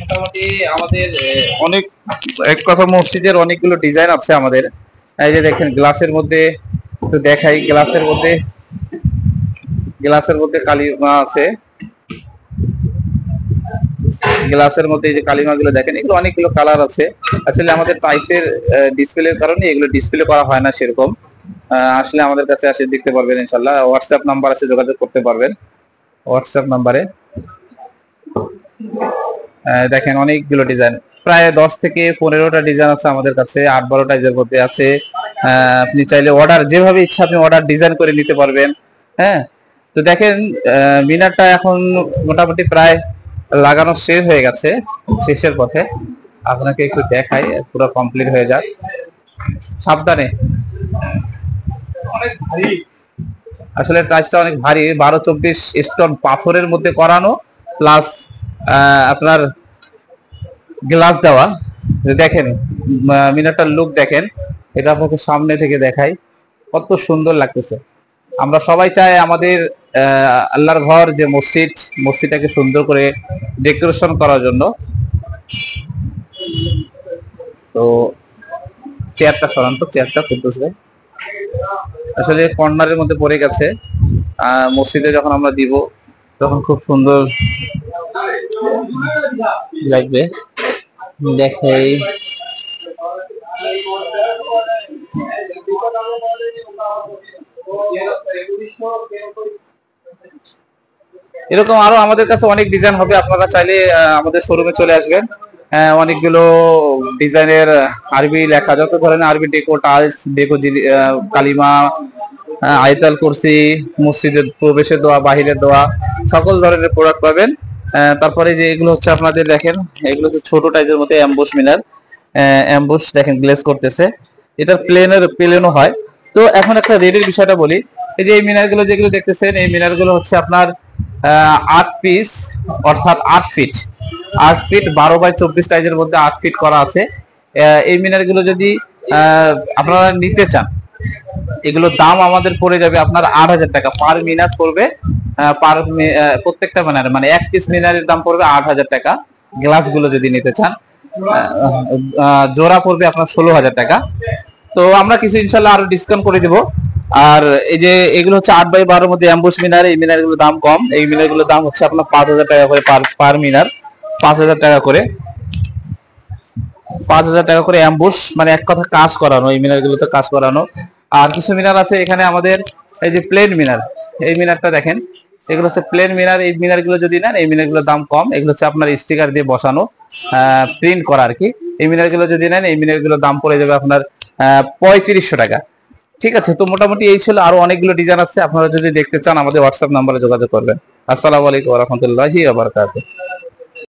মোটামুটি আমাদের অনেক এক কথা মসজিদের অনেকগুলো ডিজাইন আছে আমাদের। এই যে দেখেন গ্লাসের মধ্যে একটু দেখাই, গ্লাসের মধ্যে কালিমা আছে। গ্লাসের মধ্যে এই যে কালিমা গুলো দেখেন, এগুলো অনেকগুলো কালার আছে। আসলে আমাদের টাইসের ডিসপ্লের কারণে এগুলো ডিসপ্লে করা হয় না সেরকম। আসলে আমাদের কাছে আসে দেখতে পারবেন ইনশাল্লাহ। হোয়াটসঅ্যাপ নাম্বার আছে, যোগাযোগ করতে পারবেন হোয়াটসঅ্যাপ নাম্বারে। দেখেন অনেকগুলো ডিজাইন, প্রায় 10 থেকে 15টা ডিজাইন আছে আমাদের কাছে, 8-12টা এর মধ্যে আছে। আপনি চাইলে অর্ডার যেভাবে ইচ্ছা আপনি অর্ডার ডিজাইন করে নিতে পারবেন। হ্যাঁ, তো দেখেন মিনারটা এখন মোটামুটি প্রায় লাগানো শেষ হয়ে গেছে, শেষের পথে। আপনাকে একটু দেখাই, পুরো কমপ্লিট হয়ে যাক। সাবধানে, অনেক ভারী, আসলে টাইসটা অনেক ভারী। 12-24 স্টোন পাথরের মধ্যে করানো, প্লাস আপনার গ্লাস দেওয়া। দেখেন মিনারটার লুক দেখেন, এটা আপনাকে সামনে থেকে দেখাই, কত সুন্দর লাগতেছে। আমরা সবাই চাই আমাদের আল্লাহর ঘর যে মসজিদটাকে সুন্দর করে ডেকোরেশন করার জন্য। তো চেয়ারটা সরান, তো চেয়ারটা খুলতেছে, আসলে কর্নারের মধ্যে পড়ে গেছে। মসজিদে যখন আমরা দিব তখন খুব সুন্দর লাগবে। দেখাই, এরকম আরো আমাদের কাছে অনেক ডিজাইন হবে। আপনারা চাইলে আমাদের শোরুমে চলে আসবেন। অনেকগুলো ডিজাইনের আরবি লেখা, যত ধরনের আরবি ডেকো, টাইলস, ডেকো, কালিমা, আয়তাল কুরসি, মসজিদের প্রবেশের দোয়া, বাহিরের দোয়া, সকল ধরনের প্রোডাক্ট পাবেন। তারপরে যে এগুলো হচ্ছে আপনাদের দেখেন, এগুলো হচ্ছে ছোট টাইজের মধ্যে অ্যাম্বুশ মিনার। অ্যাম্বুশ দেখেন গ্লেজ করতেছে, এটা প্লেনও হয়। তো এখন একটা রেটের বিষয়টা বলি। এই যে এই মিনার গুলো যেগুলো দেখতেছেন, এই মিনার গুলো হচ্ছে আপনার 8 পিস, অর্থাৎ 8 ফিট 12x24 টাইজের মধ্যে 8 ফিট করা আছে। এই মিনার গুলো যদি আপনারা নিতে চান, এগুলোর দাম আমাদের পড়ে যাবে আপনার 8,000 টাকা পার মিনার পড়বে। প্রত্যেকটা মিনার মানে এক পিস মিনারের দাম পড়বে 8,000 টাকা। গ্লাস গুলো যদি নিতে চান জোড়া পড়বে আপনার 16,000 টাকা। তো আমরা কিছু ইনশাল্লাহ আরো ডিসকাউন্ট করে দিব। আর এই যে এগুলো হচ্ছে 8x12 মধ্যে অ্যাম্বুশ মিনার, এই মিনার গুলোর দাম কম। এই মিনার গুলোর দাম হচ্ছে আপনার 5,000 টাকা করে পার মিনার, 5,000 টাকা করে, 5,000 টাকা করে অ্যাম্বুশ, মানে এক কথা কাজ করানো, এই মিনার গুলোতে কাজ করানো। আর কিছু মিনার আছে এখানে আমাদের, এই যে প্লেন মিনার, এই মিনারটা দেখেন, এগুলো হচ্ছে প্লেন মিনার। এই মিনার গুলো যদি নেন, এই মিনার গুলোর দাম কম। এগুলো হচ্ছে আপনার স্টিকার দিয়ে বসানো, প্রিন্ট করা আর কি। এই মিনার গুলো যদি নেন, এই মিনার গুলোর দাম পড়ে যাবে আপনার 3500 টাকা। ঠিক আছে, তো মোটামুটি এই ছিল। আরো অনেকগুলো ডিজাইন আছে, আপনারা যদি দেখতে চান আমাদের হোয়াটসঅ্যাপ নাম্বারে যোগাযোগ করবেন। আসসালামু আলাইকুম ওয়া রাহমাতুল্লাহি ওয়া বারাকাতুহু।